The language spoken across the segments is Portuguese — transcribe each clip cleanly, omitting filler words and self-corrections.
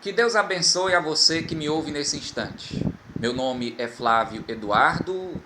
Que Deus abençoe a você que me ouve nesse instante. Meu nome é Flávio Eduardo.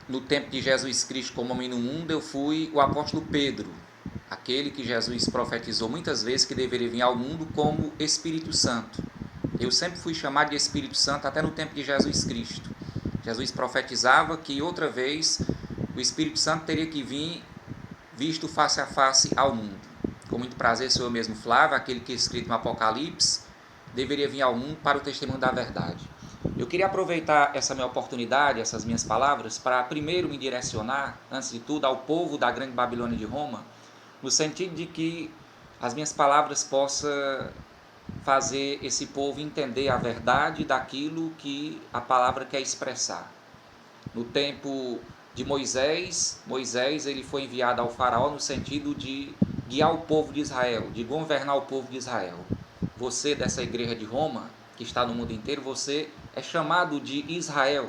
No tempo de Jesus Cristo como homem no mundo, eu fui o apóstolo Pedro, aquele que Jesus profetizou muitas vezes que deveria vir ao mundo como Espírito Santo. Eu sempre fui chamado de Espírito Santo até no tempo de Jesus Cristo. Jesus profetizava que outra vez o Espírito Santo teria que vir visto face a face ao mundo. Com muito prazer, sou eu mesmo, Flávio, aquele que é escrito no Apocalipse, deveria vir ao mundo para o testemunho da verdade. Eu queria aproveitar essa minha oportunidade, essas minhas palavras, para primeiro me direcionar, antes de tudo, ao povo da grande Babilônia de Roma, no sentido de que as minhas palavras possam fazer esse povo entender a verdade daquilo que a palavra quer expressar. No tempo de Moisés ele foi enviado ao faraó no sentido de guiar o povo de Israel, de governar o povo de Israel. Você dessa igreja de Roma, que está no mundo inteiro, você é chamado de Israel.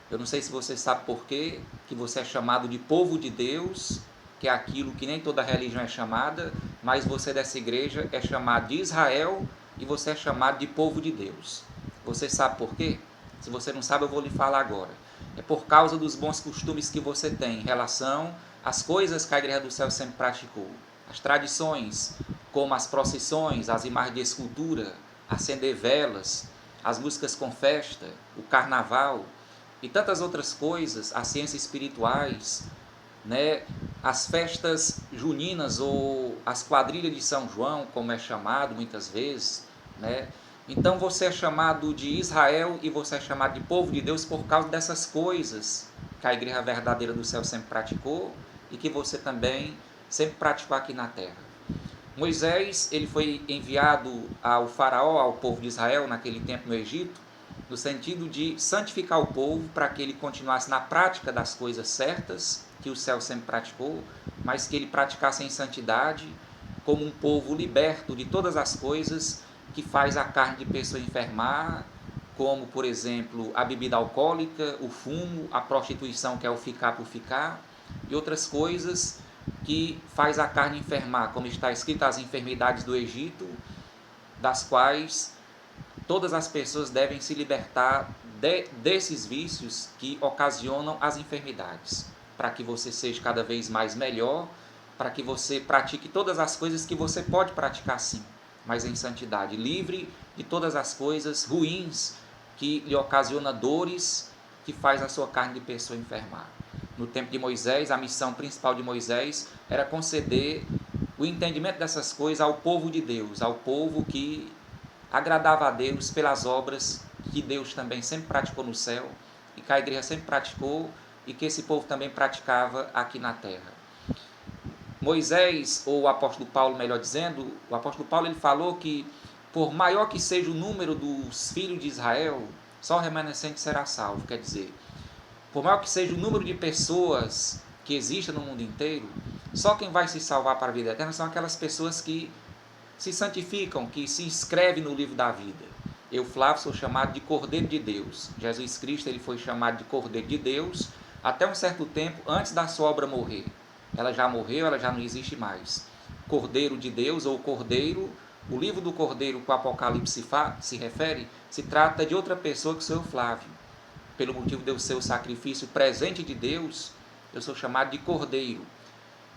Eu não sei se você sabe por quê, que você é chamado de povo de Deus, que é aquilo que nem toda religião é chamada, mas você dessa igreja é chamado de Israel e você é chamado de povo de Deus. Você sabe por quê? Se você não sabe, eu vou lhe falar agora. É por causa dos bons costumes que você tem em relação às coisas que a Igreja do Céu sempre praticou. As tradições, como as procissões, as imagens de escultura, acender velas, as músicas com festa, o carnaval e tantas outras coisas, as ciências espirituais, né? As festas juninas ou as quadrilhas de São João, como é chamado muitas vezes, né? Então você é chamado de Israel e você é chamado de povo de Deus por causa dessas coisas que a igreja verdadeira do céu sempre praticou e que você também sempre praticou aqui na terra. Moisés, ele foi enviado ao faraó, ao povo de Israel, naquele tempo no Egito, no sentido de santificar o povo para que ele continuasse na prática das coisas certas, que o céu sempre praticou, mas que ele praticasse em santidade, como um povo liberto de todas as coisas que faz a carne de pessoa enfermar, como, por exemplo, a bebida alcoólica, o fumo, a prostituição, que é o ficar por ficar, e outras coisas que faz a carne enfermar, como está escrito as enfermidades do Egito, das quais todas as pessoas devem se libertar desses vícios que ocasionam as enfermidades, para que você seja cada vez mais melhor, para que você pratique todas as coisas que você pode praticar sim, mas em santidade, livre de todas as coisas ruins que lhe ocasiona dores, que faz a sua carne de pessoa enfermar. No tempo de Moisés, a missão principal de Moisés era conceder o entendimento dessas coisas ao povo de Deus, ao povo que agradava a Deus pelas obras que Deus também sempre praticou no céu e que a igreja sempre praticou e que esse povo também praticava aqui na terra. Moisés, ou o apóstolo Paulo, melhor dizendo, o apóstolo Paulo ele falou que por maior que seja o número dos filhos de Israel, só o remanescente será salvo. Quer dizer, por maior que seja o número de pessoas que existam no mundo inteiro, só quem vai se salvar para a vida eterna são aquelas pessoas que se santificam, que se inscrevem no livro da vida. Eu, Flávio, sou chamado de Cordeiro de Deus. Jesus Cristo ele foi chamado de Cordeiro de Deus até um certo tempo antes da sua obra morrer. Ela já morreu, ela já não existe mais. Cordeiro de Deus ou Cordeiro, o livro do Cordeiro que o Apocalipse se refere, se trata de outra pessoa que sou eu, Flávio. Pelo motivo de eu ser o sacrifício presente de Deus, eu sou chamado de Cordeiro.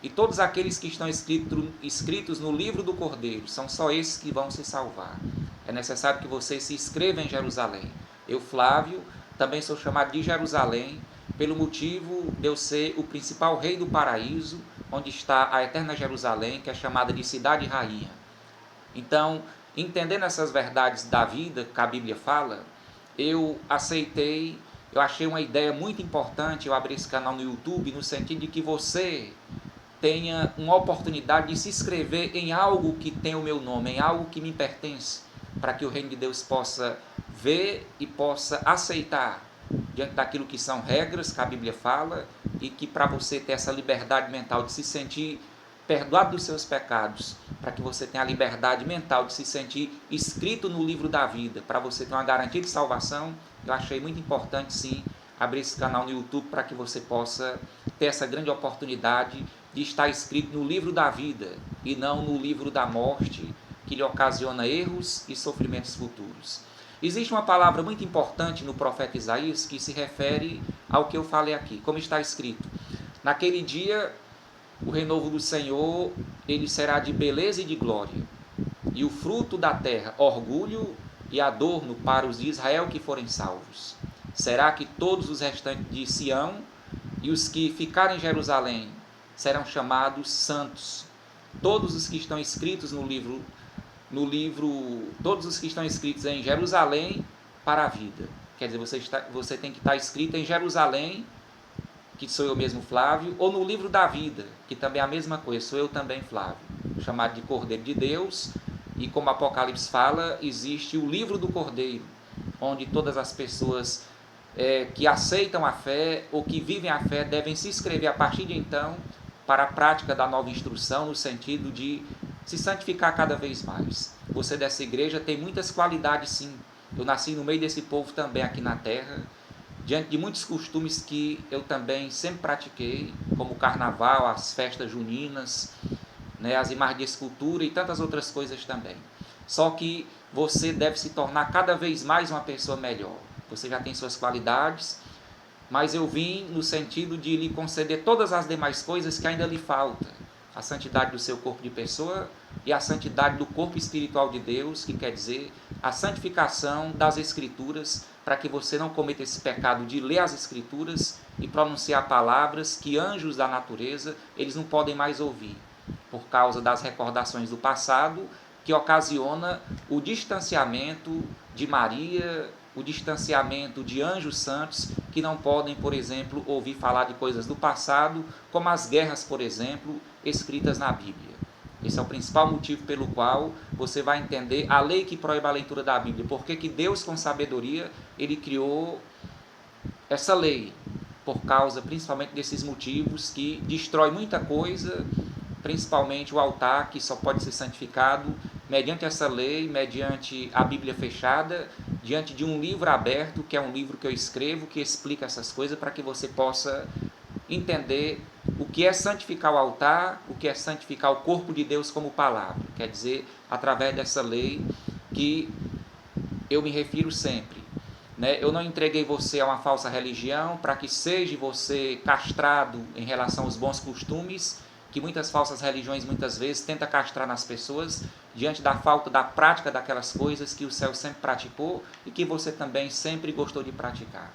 E todos aqueles que estão escritos no livro do Cordeiro, são só esses que vão se salvar. É necessário que você se inscreva em Jerusalém. Eu, Flávio, também sou chamado de Jerusalém, pelo motivo de eu ser o principal rei do paraíso, onde está a eterna Jerusalém, que é chamada de cidade rainha. Então, entendendo essas verdades da vida que a Bíblia fala, eu achei uma ideia muito importante, eu abri esse canal no YouTube, no sentido de que você tenha uma oportunidade de se inscrever em algo que tem o meu nome, em algo que me pertence, para que o reino de Deus possa ver e possa aceitar diante daquilo que são regras que a Bíblia fala e que para você ter essa liberdade mental de se sentir perdoado dos seus pecados, para que você tenha a liberdade mental de se sentir escrito no livro da vida, para você ter uma garantia de salvação, eu achei muito importante sim abrir esse canal no YouTube para que você possa ter essa grande oportunidade de estar escrito no livro da vida e não no livro da morte, que lhe ocasiona erros e sofrimentos futuros. Existe uma palavra muito importante no profeta Isaías que se refere ao que eu falei aqui, como está escrito: naquele dia o renovo do Senhor, ele será de beleza e de glória, e o fruto da terra, orgulho e adorno para os de Israel que forem salvos. Será que todos os restantes de Sião e os que ficarem em Jerusalém serão chamados santos. Todos os que estão escritos no livro, todos os que estão escritos em Jerusalém para a vida. Quer dizer, você tem que estar escrito em Jerusalém, que sou eu mesmo, Flávio, ou no livro da vida, que também é a mesma coisa, sou eu também, Flávio, chamado de Cordeiro de Deus. E como Apocalipse fala, existe o livro do Cordeiro, onde todas as pessoas que aceitam a fé ou que vivem a fé devem se inscrever a partir de então para a prática da nova instrução, no sentido de se santificar cada vez mais. Você dessa igreja tem muitas qualidades, sim. Eu nasci no meio desse povo também aqui na terra, diante de muitos costumes que eu também sempre pratiquei, como o carnaval, as festas juninas, as imagens de escultura e tantas outras coisas também. Só que você deve se tornar cada vez mais uma pessoa melhor. Você já tem suas qualidades, mas eu vim no sentido de lhe conceder todas as demais coisas que ainda lhe faltam. A santidade do seu corpo de pessoa e a santidade do corpo espiritual de Deus, que quer dizer a santificação das Escrituras, para que você não cometa esse pecado de ler as Escrituras e pronunciar palavras que anjos da natureza, eles não podem mais ouvir, por causa das recordações do passado, que ocasiona o distanciamento de Maria, o distanciamento de anjos santos, que não podem, por exemplo, ouvir falar de coisas do passado, como as guerras, por exemplo, escritas na Bíblia. Esse é o principal motivo pelo qual você vai entender a lei que proíbe a leitura da Bíblia. Porque que Deus, com sabedoria, ele criou essa lei, por causa principalmente desses motivos que destrói muita coisa, principalmente o altar, que só pode ser santificado mediante essa lei, mediante a Bíblia fechada, diante de um livro aberto, que é um livro que eu escrevo, que explica essas coisas, para que você possa entender o que é santificar o altar, o que é santificar o corpo de Deus como palavra. Quer dizer, através dessa lei que eu me refiro sempre. Eu não entreguei você a uma falsa religião para que seja você castrado em relação aos bons costumes, que muitas falsas religiões muitas vezes tentam castrar nas pessoas diante da falta da prática daquelas coisas que o céu sempre praticou e que você também sempre gostou de praticar.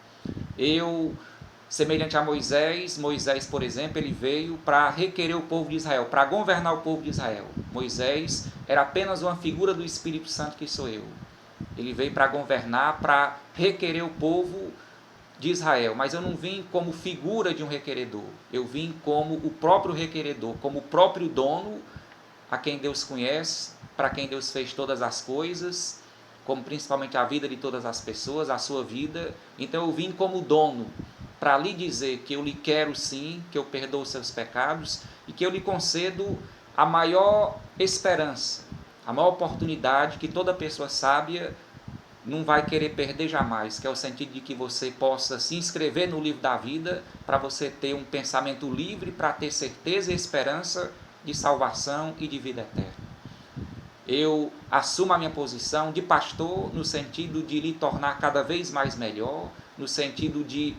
Semelhante a Moisés, por exemplo, ele veio para requerer o povo de Israel, para governar o povo de Israel. Moisés era apenas uma figura do Espírito Santo que sou eu. Ele veio para governar, para requerer o povo de Israel, mas eu não vim como figura de um requeredor, eu vim como o próprio requeredor, como o próprio dono, a quem Deus conhece, para quem Deus fez todas as coisas, como principalmente a vida de todas as pessoas, a sua vida. Então eu vim como dono, para lhe dizer que eu lhe quero sim, que eu perdoo os seus pecados e que eu lhe concedo a maior esperança, a maior oportunidade que toda pessoa sábia não vai querer perder jamais, que é o sentido de que você possa se inscrever no livro da vida, para você ter um pensamento livre, para ter certeza e esperança de salvação e de vida eterna. Eu assumo a minha posição de pastor no sentido de lhe tornar cada vez mais melhor, no sentido de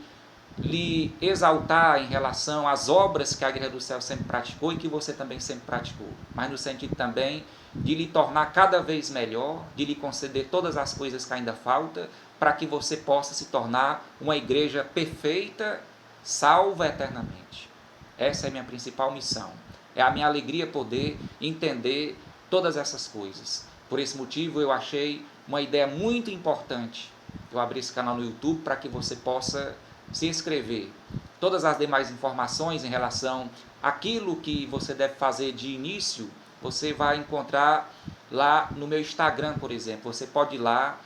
lhe exaltar em relação às obras que a Igreja do Céu sempre praticou e que você também sempre praticou, mas no sentido também de lhe tornar cada vez melhor, de lhe conceder todas as coisas que ainda faltam, para que você possa se tornar uma igreja perfeita, salva eternamente. Essa é a minha principal missão. É a minha alegria poder entender todas essas coisas. Por esse motivo eu achei uma ideia muito importante eu abrir esse canal no YouTube para que você possa se inscrever. Todas as demais informações em relação àquilo que você deve fazer de início, você vai encontrar lá no meu Instagram, por exemplo. Você pode ir lá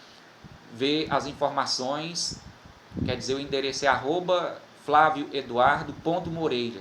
ver as informações, quer dizer, o endereço é @flavioeduardo.moreira.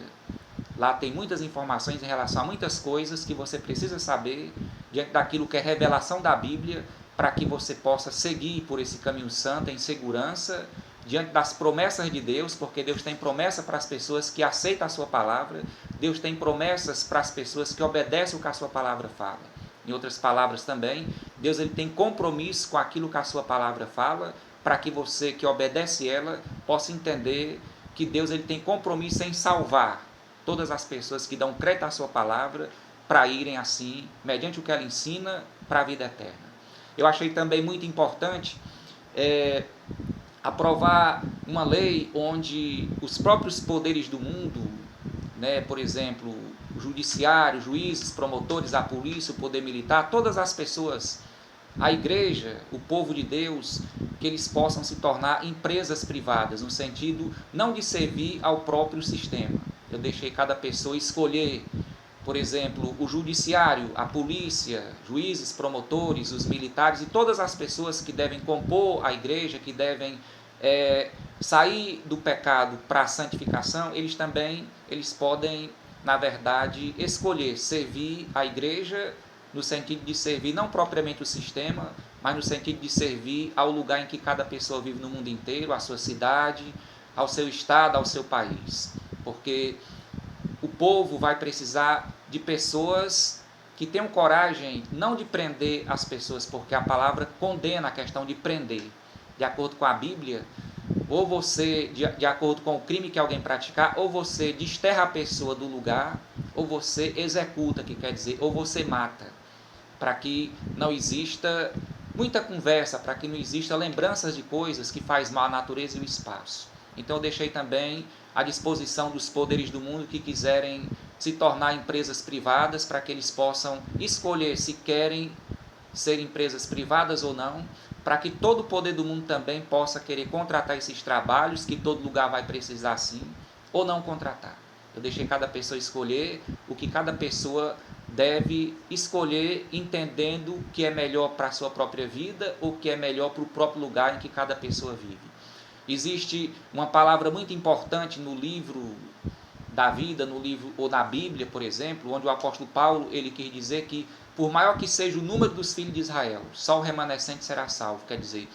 Lá tem muitas informações em relação a muitas coisas que você precisa saber diante daquilo que é revelação da Bíblia, para que você possa seguir por esse caminho santo em segurança, diante das promessas de Deus, porque Deus tem promessa para as pessoas que aceitam a sua palavra, Deus tem promessas para as pessoas que obedecem o que a sua palavra fala. Em outras palavras também, Deus ele tem compromisso com aquilo que a sua palavra fala, para que você que obedece ela possa entender que Deus ele tem compromisso em salvar todas as pessoas que dão crédito à sua palavra, para irem assim, mediante o que ela ensina, para a vida eterna. Eu achei também muito importante aprovar uma lei onde os próprios poderes do mundo, né, por exemplo, o judiciário, juízes, promotores, a polícia, o poder militar, todas as pessoas, a igreja, o povo de Deus, que eles possam se tornar empresas privadas, no sentido não de servir ao próprio sistema. Eu deixei cada pessoa escolher, por exemplo, o judiciário, a polícia, juízes, promotores, os militares e todas as pessoas que devem compor a igreja, que devem sair do pecado para a santificação, eles podem, na verdade, escolher servir a igreja no sentido de servir não propriamente o sistema, mas no sentido de servir ao lugar em que cada pessoa vive no mundo inteiro, à sua cidade, ao seu estado, ao seu país. Porque o povo vai precisar de pessoas que tenham coragem não de prender as pessoas, porque a palavra condena a questão de prender. De acordo com a Bíblia, ou você, de acordo com o crime que alguém praticar, ou você desterra a pessoa do lugar, ou você executa, que quer dizer, ou você mata, para que não exista muita conversa, para que não exista lembranças de coisas que faz mal à natureza e ao espaço. Então eu deixei também à disposição dos poderes do mundo que quiserem se tornar empresas privadas, para que eles possam escolher se querem ser empresas privadas ou não, para que todo o poder do mundo também possa querer contratar esses trabalhos, que todo lugar vai precisar sim, ou não contratar. Eu deixei cada pessoa escolher o que cada pessoa deve escolher, entendendo o que é melhor para a sua própria vida ou o que é melhor para o próprio lugar em que cada pessoa vive. Existe uma palavra muito importante no livro da vida, no livro ou na Bíblia, por exemplo, onde o apóstolo Paulo ele quis dizer que por maior que seja o número dos filhos de Israel, só o remanescente será salvo. Quer dizer,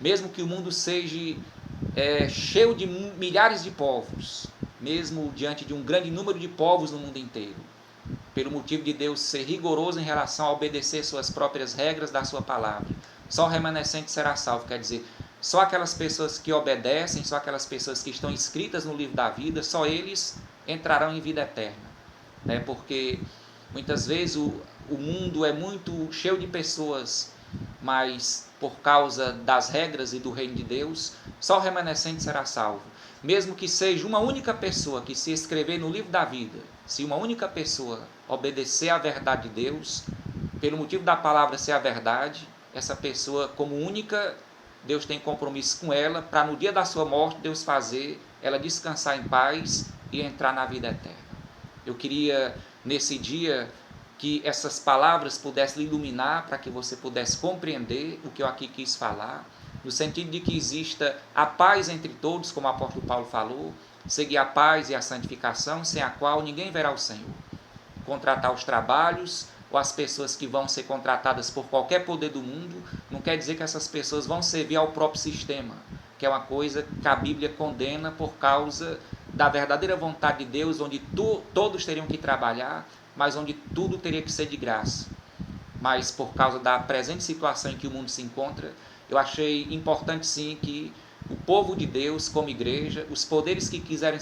mesmo que o mundo seja cheio de milhares de povos, mesmo diante de um grande número de povos no mundo inteiro, pelo motivo de Deus ser rigoroso em relação a obedecer suas próprias regras da sua palavra, só o remanescente será salvo. Quer dizer, só aquelas pessoas que obedecem, só aquelas pessoas que estão inscritas no livro da vida, só eles entrarão em vida eterna. Porque muitas vezes o mundo é muito cheio de pessoas, mas por causa das regras e do reino de Deus, só o remanescente será salvo. Mesmo que seja uma única pessoa que se escrever no livro da vida, se uma única pessoa obedecer à verdade de Deus, pelo motivo da palavra ser a verdade, essa pessoa como única, Deus tem compromisso com ela, para no dia da sua morte, Deus fazer ela descansar em paz e entrar na vida eterna. Eu queria, nesse dia, que essas palavras pudessem iluminar, para que você pudesse compreender o que eu aqui quis falar, no sentido de que exista a paz entre todos, como o apóstolo Paulo falou, seguir a paz e a santificação, sem a qual ninguém verá o Senhor. Contratar os trabalhos, ou as pessoas que vão ser contratadas por qualquer poder do mundo, não quer dizer que essas pessoas vão servir ao próprio sistema, que é uma coisa que a Bíblia condena por causa da verdadeira vontade de Deus, onde todos teriam que trabalhar, mas onde tudo teria que ser de graça. Mas por causa da presente situação em que o mundo se encontra, eu achei importante sim que o povo de Deus, como igreja, os poderes que quiserem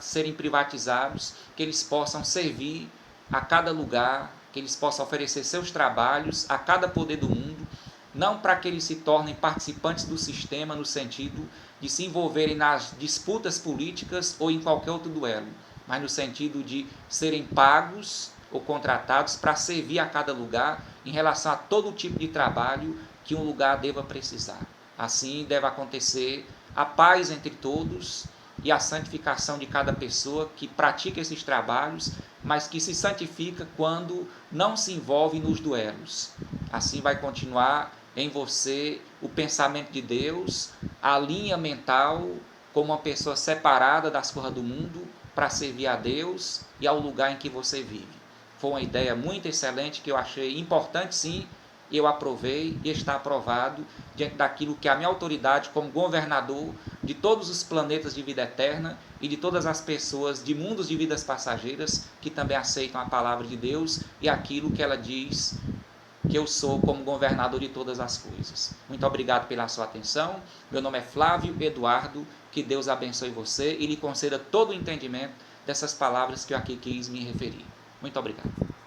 serem privatizados, que eles possam servir a cada lugar, que eles possam oferecer seus trabalhos a cada poder do mundo, não para que eles se tornem participantes do sistema no sentido de se envolverem nas disputas políticas ou em qualquer outro duelo, mas no sentido de serem pagos ou contratados para servir a cada lugar em relação a todo tipo de trabalho que um lugar deva precisar. Assim deve acontecer a paz entre todos e a santificação de cada pessoa que pratica esses trabalhos, mas que se santifica quando não se envolve nos duelos. Assim vai continuar em você o pensamento de Deus, a linha mental como uma pessoa separada das coisas do mundo para servir a Deus e ao lugar em que você vive. Foi uma ideia muito excelente que eu achei importante sim, eu aprovei e está aprovado diante daquilo que a minha autoridade como governador de todos os planetas de vida eterna e de todas as pessoas de mundos de vidas passageiras que também aceitam a palavra de Deus e aquilo que ela diz que eu sou como governador de todas as coisas. Muito obrigado pela sua atenção. Meu nome é Flávio Eduardo. Que Deus abençoe você e lhe conceda todo o entendimento dessas palavras que eu aqui quis me referir. Muito obrigado.